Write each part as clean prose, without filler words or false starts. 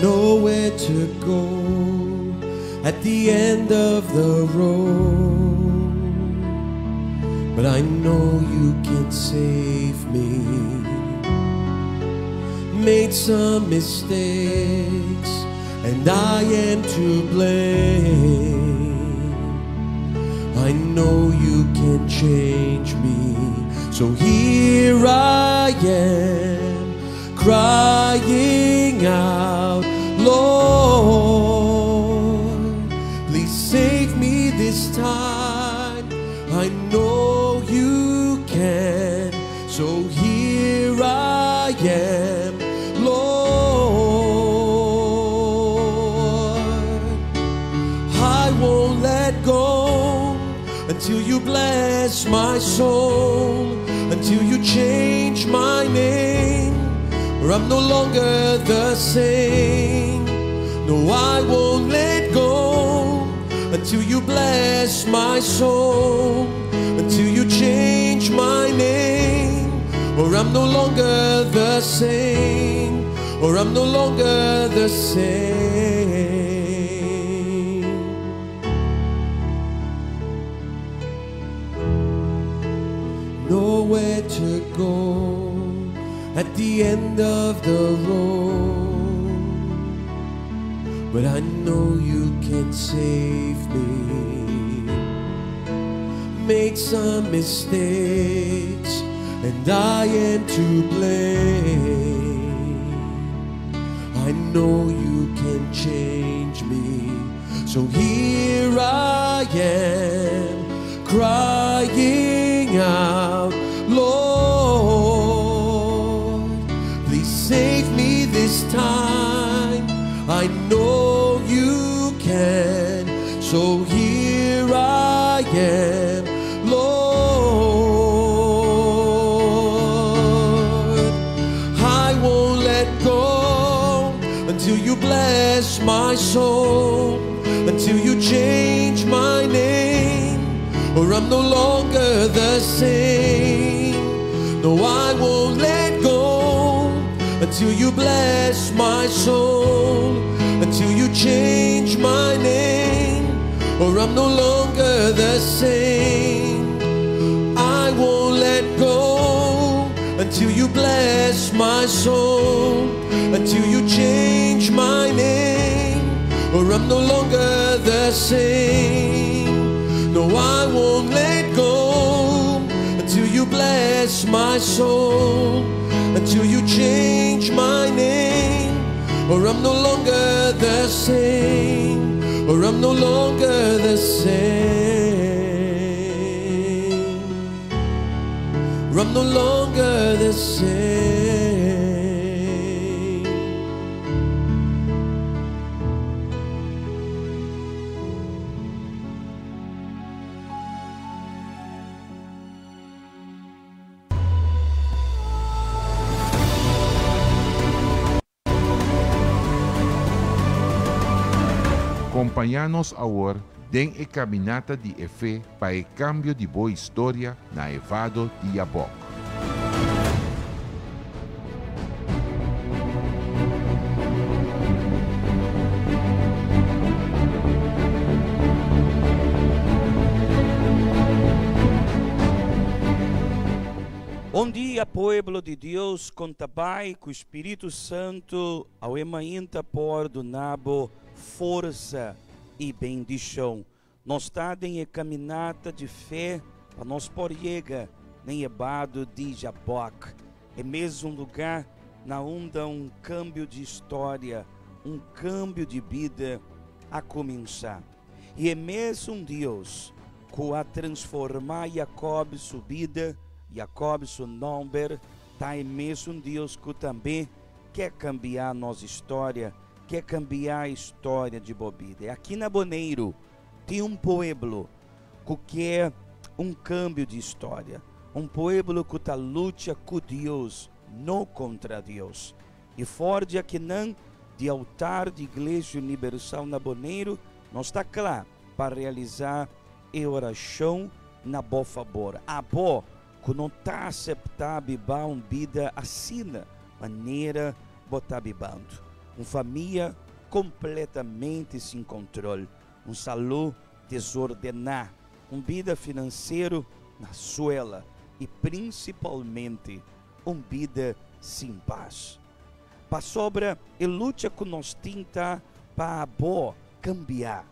nowhere to go at the end of the road, but I know you can save me. Made some mistakes and I am to blame. I know you can change me, so here I am crying out, Lord, please save me this time. I know you can, so here I am, Lord. I won't let go until you bless my soul, until you change my name, or I'm no longer the same. No, I won't let go until you bless my soul, until you change my name, or I'm no longer the same, or I'm no longer the same. Nowhere to go at the end of the road, but I know you can save me. Made some mistakes and I am to blame. I know you can change me, so here I am crying out, Lord, please save me this time. I know you can, so here I am, Lord. I won't let go until you bless my soul, until you change my name, or I'm no longer the same. No, I won't let go until you bless my soul, until you change my name, or I'm no longer the same. I won't let go until you bless my soul, until you change my name, or I'm no longer the same. No, I won't let go until you bless my soul, until you change my name, or I'm no longer the same, or I'm no longer the same, or I'm no longer the same. Acompanha-nos agora em a caminhada de fé para o cambio de boa história na Evado de Yabok. Bom dia, pueblo de Deus, contabai com o Espírito Santo ao emainta por do nabo força e bendição. Nós estamos em caminhada de fé para nós por chegar em Evado de Yabok. É mesmo um lugar na onde um câmbio de história, um câmbio de vida a começar. E é mesmo um Deus que a transformar Jacob sua vida, Jacob seu nome, tá é mesmo um Deus que também quer cambiar nossa história, quer cambiar a história de Bobida. Aqui na Boneiro tem um pueblo que quer um câmbio de história, um pueblo que está luta com Deus, não contra Deus. E fora de aqui não, de altar de Igreja Universal na Boneiro, nós está claro para realizar a oração na boa favor. A boa que não está aceitável uma vida assim, maneira botar bibando. uma família completamente sem controle, uma saúde desordenada, uma vida financeira na suela e principalmente uma vida sem paz. Para sobra, a luta que nós temos para cambiar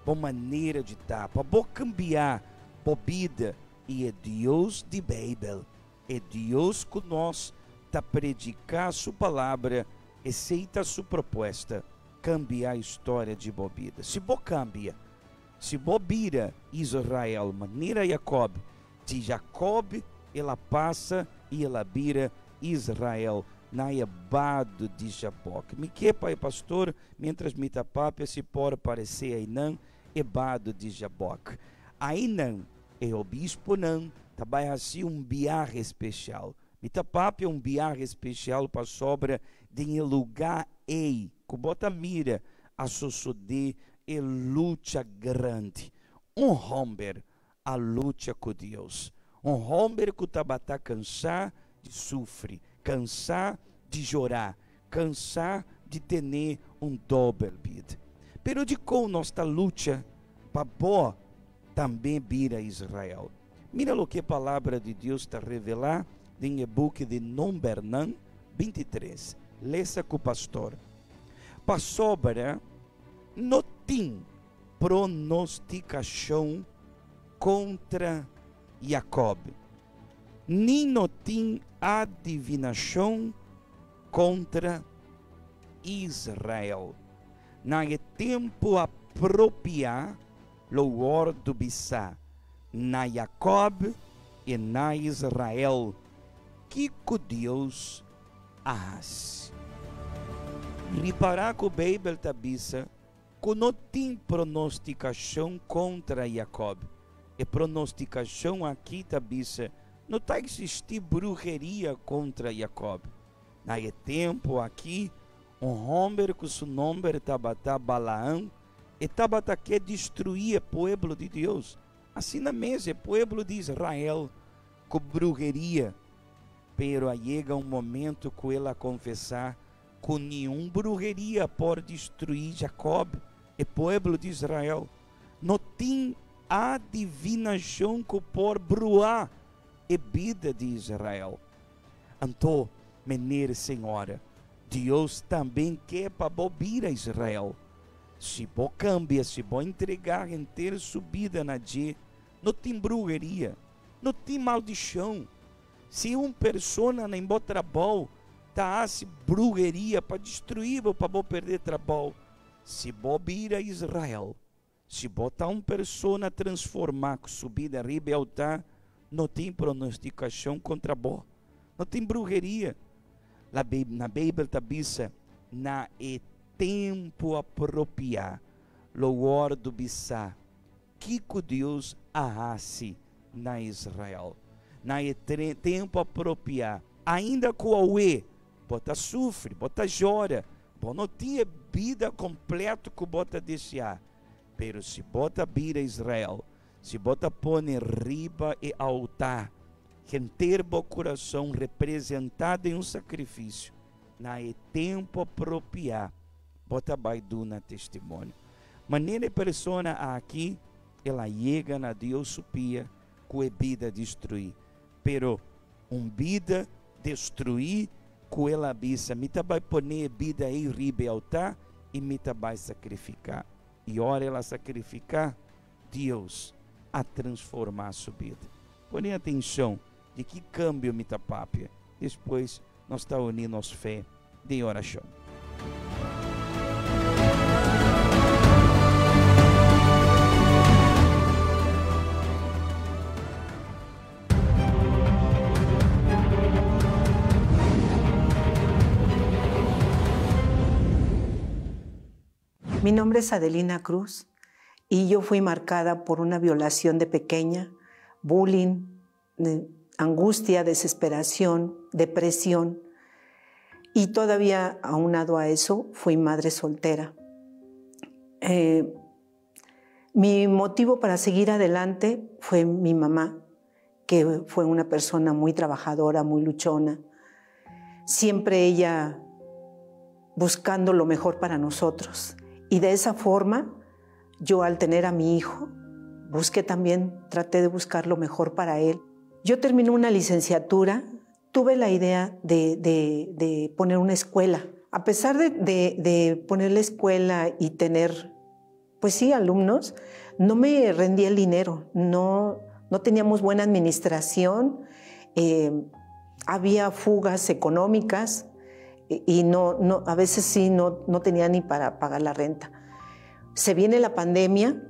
a maneira de estar, para cambiar a vida, e é Deus de Bíblia, é Deus que nós está predicar sua palavra, aceita sua proposta, cambiar a história de bobida. Se bo cambia, se bo vira Israel, maneira Jacob, de Jacob ela passa e ela vira Israel, na ebado de Jaboque. Me que, pai pastor, mientras me tapapia se pode parecer aí não, ebado de Jaboque. Aí não, é o bispo não, também assim viagem especial. Me tapapia viagem especial para sobra de lugar ei, que bota mira a suceder e luta grande. Homem a luta com Deus. Homem que está cansado de sofrer, cansar de chorar, cansar de ter doble vida. Pero de como nossa luta para boa também vira Israel. Mira o que a palavra de Deus está revelar em book de Número 23. Leça com o pastor. Para sobra, não tem pronosticação contra Jacob, nem não tem adivinação contra Israel. Não é tempo apropriar louvor do Bissá na Jacob e na Israel, que Deus faz. Reparar que o Bíblia está dizendo que não tem pronosticação contra Jacob. E pronosticação aqui está dizendo não está existindo bruxaria contra Jacob. Não é tempo aqui homem que seu nome estava Balaão e estava quer destruir o povo de Deus. Assim na mesa, o povo de Israel com bruxaria. Pero aí chega momento que ela confessar que nenhum bruxaria pode destruir Jacob, o povo de Israel. Não tem adivinação que pode bruar a vida de Israel. Então, menina senhora, Deus também quer para bobir a Israel. Se bo cambia, se bo entregar inteira sua vida na dia, não tem bruxaria, não tem maldição. Se uma pessoa nem bo trabalho, tá se bruxaria para destruir, para bo perder trabalho. Se bo vira Israel, se botar uma pessoa transformar com sua vida arriba ao altar, não tem pronosticação contra bo, não tem bruxaria. Na Bíblia está dizendo, na é tempo apropriado, louvor do Bissá, que Deus hace na Israel. Na é tempo apropriado, ainda com o Ué, bota sofre, bota chora, não tinha vida completa que bota desejar. Pero se bota vir a Israel, se bota pôr riba e altar, que ter o coração representado em um sacrifício, na é tempo apropriado, bota baidu na testemunho. Maneira pessoa aqui, ela chega na Deus supia, com a vida destruir. Pero vida destruir, com ela bisa, me vai pôr a vida aí riba e altar, e me vai sacrificar. E hora ela sacrificar, Deus a transformar a sua vida. Põe atenção de que câmbio me tapapia. Depois nós está unindo nossa fé de oração. Mi nombre es Adelina Cruz y yo fui marcada por una violación de pequeña, bullying, angustia, desesperación, depresión, y todavía aunado a eso fui madre soltera. Mi motivo para seguir adelante fue mi mamá, que fue una persona muy trabajadora, muy luchona. Siempre ella buscando lo mejor para nosotros. Y de esa forma, yo al tener a mi hijo, traté de buscar lo mejor para él. Yo terminé una licenciatura, tuve la idea de poner una escuela. A pesar de poner la escuela y tener, pues sí, alumnos, no me rendía el dinero, no teníamos buena administración, había fugas económicas y a veces sí no tenía ni para pagar la renta. Se viene la pandemia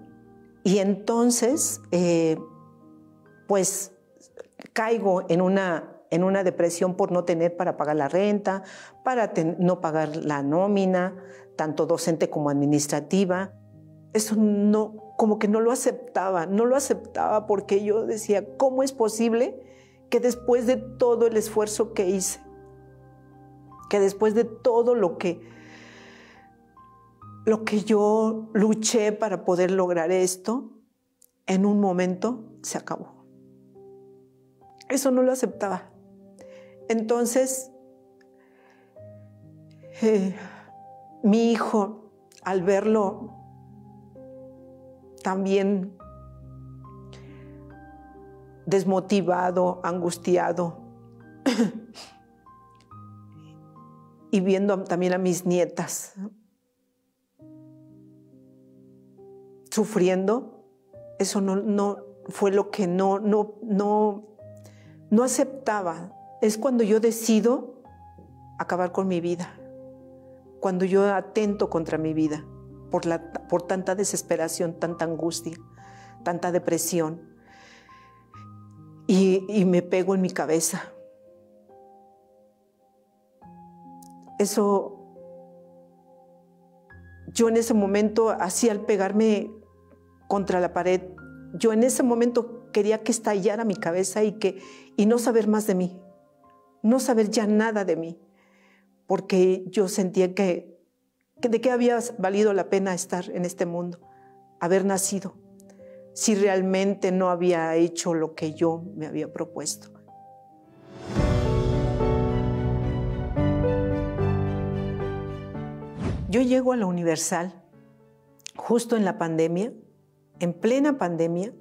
y entonces pues caigo en una depresión por no tener para pagar la renta, para no pagar la nómina, tanto docente como administrativa. Eso como que no lo aceptaba porque yo decía, ¿cómo es posible que después de todo el esfuerzo que hice, que después de todo lo que yo luché para poder lograr esto, en un momento se acabó? Eso no lo aceptaba. Entonces, mi hijo, al verlo también desmotivado, angustiado, y viendo también a mis nietas sufriendo, eso no fue lo que no aceptaba. Es cuando yo decido acabar con mi vida, cuando yo atento contra mi vida por tanta desesperación, tanta angustia, tanta depresión, y me pego en mi cabeza. Eso, yo en ese momento, así al pegarme contra la pared, yo en ese momento quería que estallara mi cabeza y no saber más de mí, no saber ya nada de mí, porque yo sentía que de qué había valido la pena estar en este mundo, haber nacido, si realmente no había hecho lo que yo me había propuesto. Yo llego a la Universal justo en la pandemia, en plena pandemia,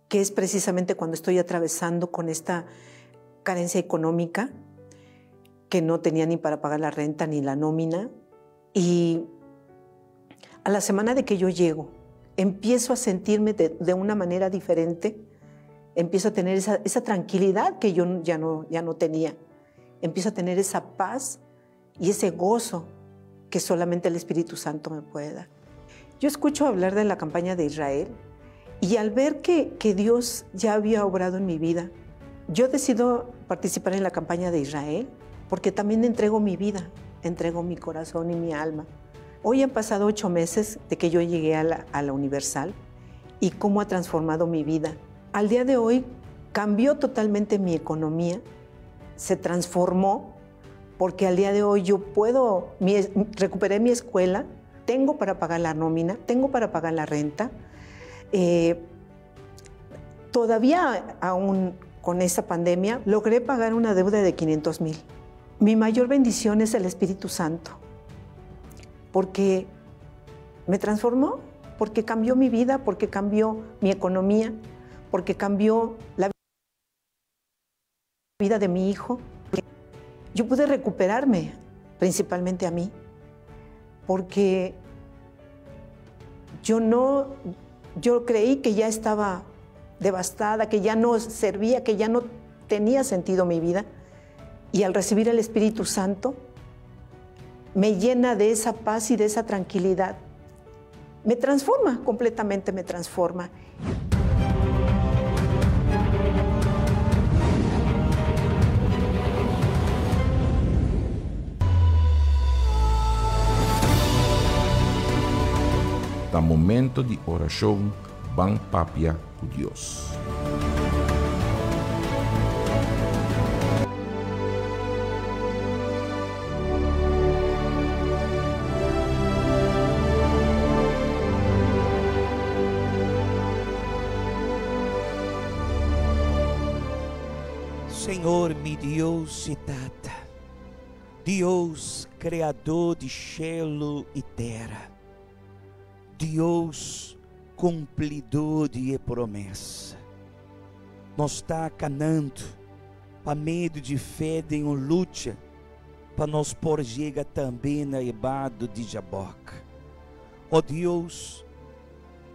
que es precisamente cuando estoy atravesando con esta carencia económica, que no tenía ni para pagar la renta ni la nómina. Y a la semana de que yo llego, empiezo a sentirme de una manera diferente, empiezo a tener esa tranquilidad que yo ya no tenía, empiezo a tener esa paz y ese gozo que solamente el Espíritu Santo me puede dar. Yo escucho hablar de la campaña de Israel y al ver que Dios ya había obrado en mi vida, yo decido participar en la campaña de Israel porque también entrego mi vida, entrego mi corazón y mi alma. Hoy han pasado 8 meses de que yo llegué a la Universal y cómo ha transformado mi vida. Al día de hoy cambió totalmente mi economía, se transformó porque al día de hoy yo recuperé mi escuela, tengo para pagar la nómina, tengo para pagar la renta. Todavía aún con esta pandemia logré pagar una deuda de 500,000. Mi mayor bendición es el Espíritu Santo, porque me transformó, porque cambió mi vida, porque cambió mi economía, porque cambió la vida de mi hijo. Yo pude recuperarme, principalmente a mí, porque yo creí que ya estaba devastada, que ya no servía, que ya no tenía sentido mi vida. Y al recibir el Espíritu Santo, me llena de esa paz y de esa tranquilidad. Me transforma, completamente me transforma. Da momento de oração, Ban Papia com Deus. Senhor, mi Dios y Tata, Deus criador de céu e terra, Deus cumpridor de promessa, nós está canando para medo de fé em uma luta, para nós por chegar também na ebado de Jaboca. Ó Deus,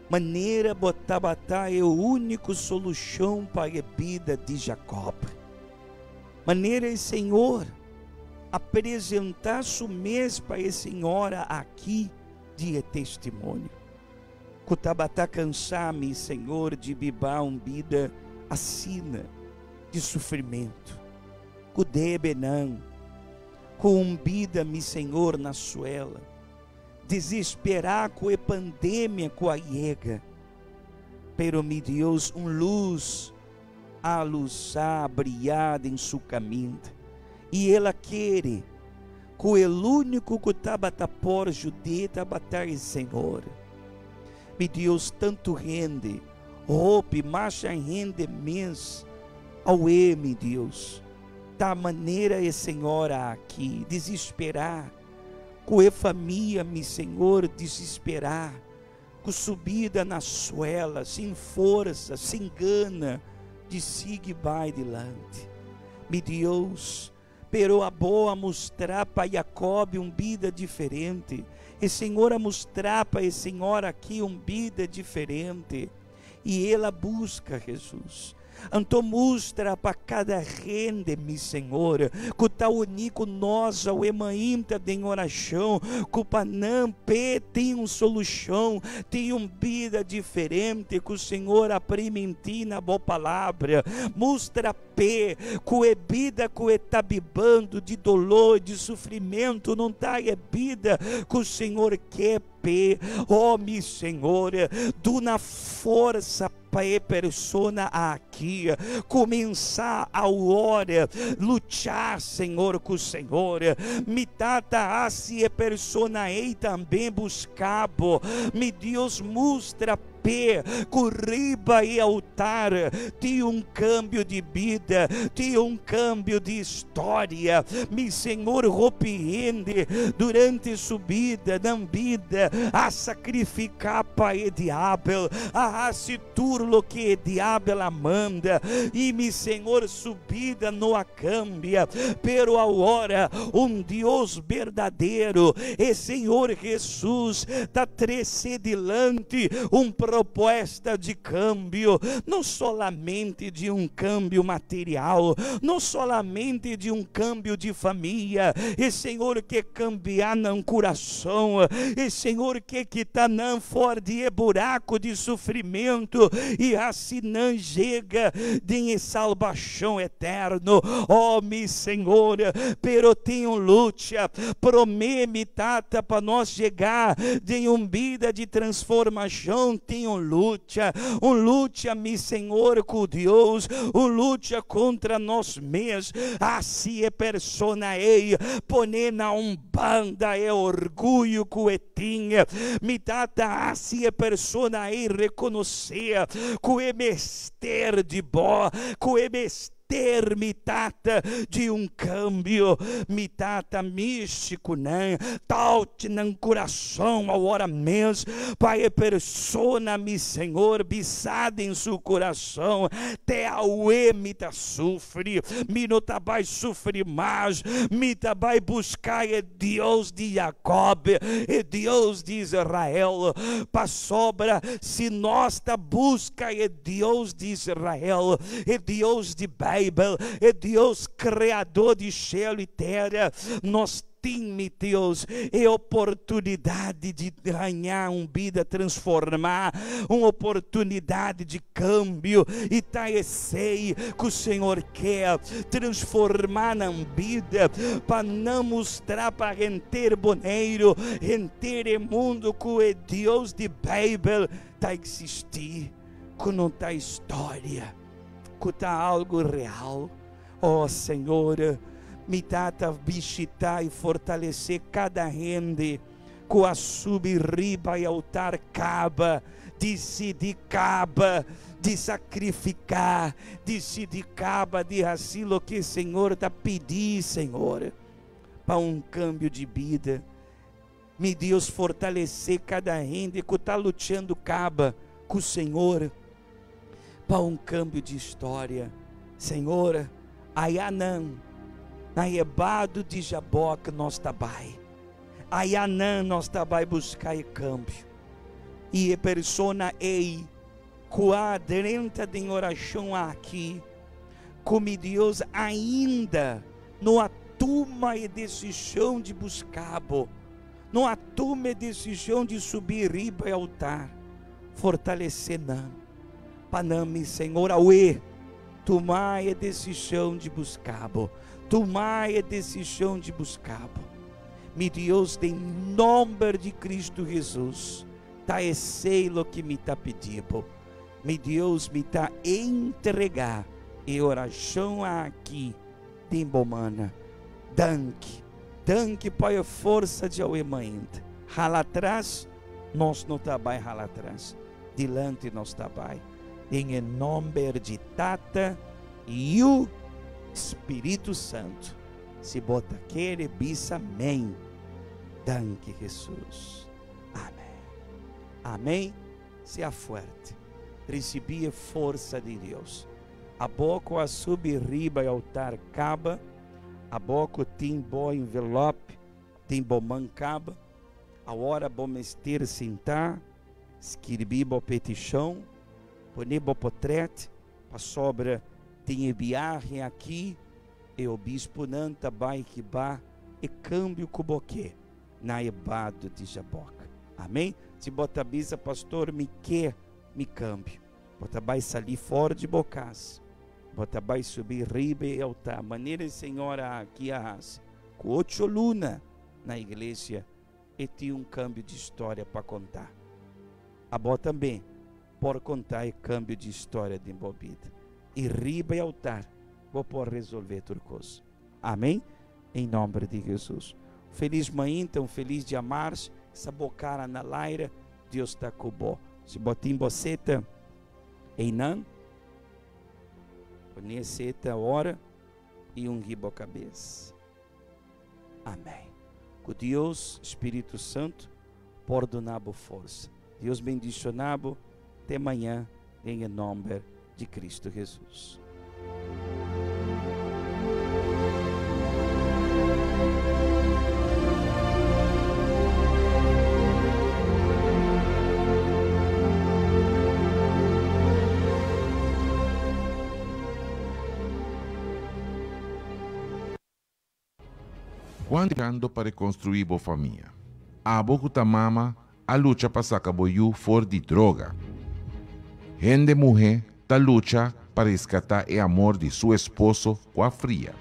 maneira botar é a única solução para a vida de Jacob. Maneira, Senhor, apresentar sumês para a senhora aqui de testemunho. Cutabatá cansar-me, Senhor, de bibar vida assina de sofrimento. Cudebe não, com vida, me Senhor, na suela. Desesperar com a pandemia, com a iega. Pero, mi Deus, luz, a luz brilhada em seu caminho. E ela quer, com o único que estava por judeu, batalha, Senhor. Mi Deus, tanto rende, roupa, marcha rende mês, ao mi Deus, da maneira e Senhora aqui, desesperar, com a família, mi Senhor, desesperar, com subida na suela, sem força, sem gana, de siga vai adiante. Mi Deus, pero a boa mostrar para Jacob vida diferente, e Senhor a mostrar para a senhora aqui vida diferente, e ela busca Jesus. Então mostra para cada rende, mi Senhor, que está unido nós ao emainta de oração, que o Panam tem uma solução, tem uma vida diferente, que o Senhor aprende na boa palavra. Mostra que a vida que está bibando de dolor, de sofrimento, não está a vida que o Senhor quer. Oh, mi Senhor, do na força para a persona aqui começar a hora lutar, Senhor, com o Senhor. Me tata assim a persona aí também buscabo. Me Deus mostra com riba e altar, tem um câmbio de vida, tem um câmbio de história. Mi Senhor, repreende durante subida, na vida, a sacrificar para o diabo, a se turlo que o diabo manda, e mi Senhor, subida não a cambia, pero agora um Deus verdadeiro, e Senhor Jesus, está delante proposta de câmbio, não solamente de um câmbio material, não solamente de um câmbio de família, e Senhor quer cambiar no coração, e Senhor quer quitar não fora de buraco de sofrimento, e assim não chega de salvação eterno. Oh, mi Senhor, pero tenho luta, promete tata para nós chegar de uma vida de transformação, tem luta, mi Senhor, com Deus, luta contra nós mesmos, assim é persona ei, poner na umbanda é orgulho que tinha, me data assim é persona ei, reconhecer, com é mester de bó, com é mester mitata de um câmbio, mitata místico, né? Taute no coração, a hora mesmo, para a persona, mi Senhor, bisada em seu coração, te auê, mita sofre, mi não tá vai sofrer mais, mita vai buscar é Deus de Jacob, é Deus de Israel, para sobra, se nós tá busca é Deus de Israel, é Deus de é Deus criador de céu e terra. Nós temos, Deus, é oportunidade de ganhar uma vida, transformar, uma oportunidade de câmbio, e tá sei que o Senhor quer transformar na vida, para não mostrar para renter boneiro, renter mundo que é Deus de Bíblia tá existir, que não tá história, que está algo real. Oh Senhor, me trata visitar e fortalecer cada rende, com a sub-riba e altar caba, decidir caba, de sacrificar, decidir caba de aquilo que o Senhor está pedindo, Senhor. para um câmbio de vida. Me Deus, fortalecer cada gente que está lutando caba com o Senhor, para um câmbio de história. Senhor, Ayanã, na Ebado de Jaboque nós tabai. Ayanã nós tabai buscar e câmbio. E a persona ei, quadrenta de oração aqui, como Deus ainda não atuma a decisão de buscar, não atuma a decisão de subir riba e altar, fortalecer não, para não me Senhor, auê, tomar a decisão de buscar, tomar a decisão de buscar, me Deus, em nome de Cristo Jesus, tá esse lo que me tá pedindo, me Deus, me tá entregar e oração aqui, tempo mana, danke para a força de Auemainda, rala atrás, nós não trabalhamos rala atrás, dilante nós trabalhamos, em nome de Tata e o Espírito Santo, se bota aquele bis, amém, danke Jesus, amém, amém, seja forte, recebia força de Deus, a boca a subir riba e altar caba, a boca tem bom envelope, tem bom mancaba, a hora bom mester sentar, escrever bom petição, poner bom portrait, para sobra tem viagem aqui, e o bispo nanta vai que vá, e câmbio com boque, na Ebado de Jaboque, amém? Se bota bisa, pastor, me quer, me câmbio, bota vai sair fora de bocas, bota vai subir riba e altar, maneira senhora aqui arrasa, com 8 luna na igreja, e tem um câmbio de história para contar, a bota também, por contar e câmbio de história de embobida, e riba e altar, vou por resolver tudo coisa, amém? Em nome de Jesus, feliz manhã, então, feliz dia março, essa bocara na laira, Deus está com bo, se botim boceta, em nan, conheceta hora, e um ribo cabeça, amém, com Deus, Espírito Santo, por donabo força, Deus bendicionabo, até amanhã, em nome de Cristo Jesus. Quando para construir boa família, a boca mama a luta para sacar boiú fora de droga. Gente mulher tá luta para resgatar o amor de seu esposo com a fria.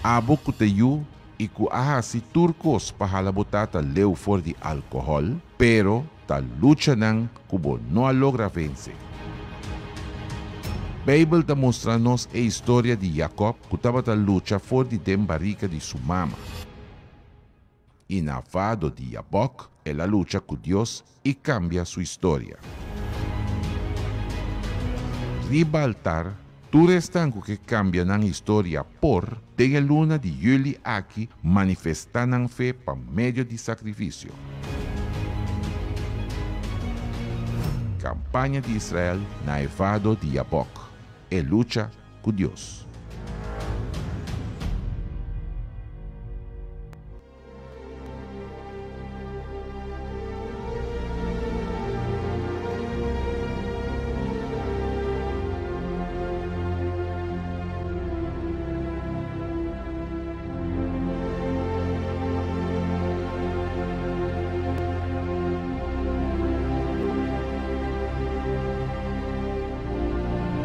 A boca teyu e com a hasi turcos para a botata leu fora de álcool, pero tá luta não cubo não logra vencer. A Bíblia está mostrando-nos a história de Jacob, que estava a luta fora de barriga de sua mama. E na vado de Jaboque, ela luta com Deus e cambia sua história. Riba altar, tu restanco que cambia na história por tem a luna de julho aqui manifestando fé por meio de sacrifício. Campanha de Israel na vado de Jaboque. E lucha con Dios.